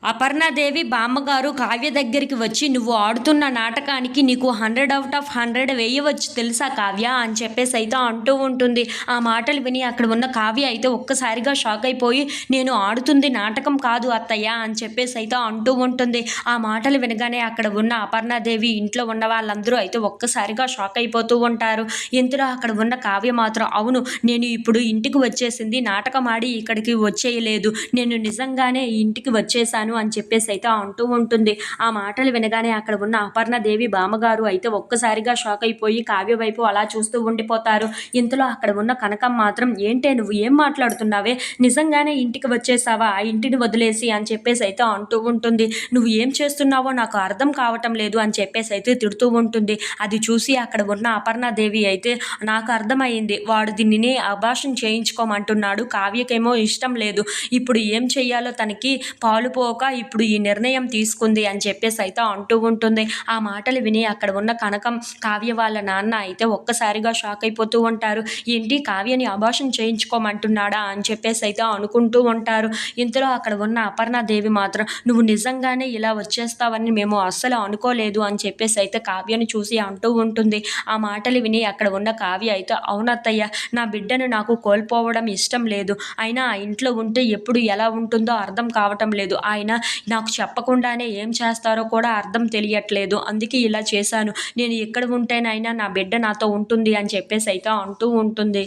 అపర్ణాదేవి బామ్మగారు కావ్య దగ్గరికి వచ్చి, "నువ్వు ఆడుతున్న నాటకానికి నీకు 100/100 వేయవచ్చు తెలుసా కావ్య" అని చెప్పేసి అయితే అంటూ ఉంటుంది. ఆ మాటలు విని అక్కడ ఉన్న కావ్య అయితే ఒక్కసారిగా షాక్ అయిపోయి, "నేను ఆడుతుంది నాటకం కాదు అత్తయ్య" అని చెప్పేసి అయితే అంటూ ఉంటుంది. ఆ మాటలు వినగానే అక్కడ ఉన్న అపర్ణాదేవి ఇంట్లో ఉన్న వాళ్ళందరూ అయితే ఒక్కసారిగా షాక్ అయిపోతూ ఉంటారు. ఇంతలో అక్కడ ఉన్న కావ్య మాత్రం, "అవును, నేను ఇప్పుడు ఇంటికి వచ్చేసింది, నాటకం ఆడి ఇక్కడికి వచ్చేయలేదు, నేను నిజంగానే ఈ ఇంటికి వచ్చేసాను" అని చెప్పేసి అయితే అంటూ ఉంటుంది. ఆ మాటలు వినగానే అక్కడ ఉన్న అపర్ణాదేవి బామ్మగారు అయితే ఒక్కసారిగా షాక్ అయిపోయి కావ్య వైపు అలా చూస్తూ ఉండిపోతారు. ఇంతలో అక్కడ ఉన్న కనకం మాత్రం, "ఏంటే నువ్వు ఏం మాట్లాడుతున్నావే, నిజంగానే ఇంటికి వచ్చేసావా ఆ ఇంటిని వదిలేసి" అని చెప్పేసి అయితే అంటూ ఉంటుంది. "నువ్వు ఏం చేస్తున్నావో నాకు అర్థం కావటం లేదు" అని చెప్పేసి అయితే తిడుతూ ఉంటుంది. అది చూసి అక్కడ ఉన్న అపర్ణాదేవి అయితే, "నాకు అర్థమైంది, వాడు దీనిని అబార్షన్ చేయించుకోమంటున్నాడు, కావ్యకేమో ఇష్టం లేదు, ఇప్పుడు ఏం చెయ్యాలో తనకి పాలుపోక ఇప్పుడు ఈ నిర్ణయం తీసుకుంది" అని చెప్పేసి అయితే అంటూ ఉంటుంది. ఆ మాటలు విని అక్కడ ఉన్న కనకం, కావ్య వాళ్ళ నాన్న అయితే ఒక్కసారిగా షాక్ అయిపోతూ ఉంటారు. ఏంటి, కావ్యని అబార్షన్ చేయించుకోమంటున్నాడా అని చెప్పేసి అయితే అనుకుంటూ ఉంటారు. ఇంతలో అక్కడ ఉన్న అపర్ణాదేవి మాత్రం, "నువ్వు నిజంగానే ఇలా వచ్చేస్తావని మేము అస్సలు అనుకోలేదు" అని చెప్పేసి అయితే కావ్యని చూసి అంటూ ఉంటుంది. ఆ మాటలు విని అక్కడ ఉన్న కావ్య అయితే, "అవునత్తయ్య, నా బిడ్డను నాకు కోల్పోవడం ఇష్టం లేదు, అయినా ఆ ఇంట్లో ఉంటే ఎప్పుడు ఎలా ఉంటుందో అర్థం కావటం లేదు, ఆయన నాకు చెప్పకుండానే ఏం చేస్తారో కూడా అర్థం తెలియట్లేదు, అందుకే ఇలా చేశాను, నేను ఎక్కడ ఉంటేనైనా నా బిడ్డ నాతో ఉంటుంది" అని చెప్పేసి అయితే అంటూ ఉంటుంది.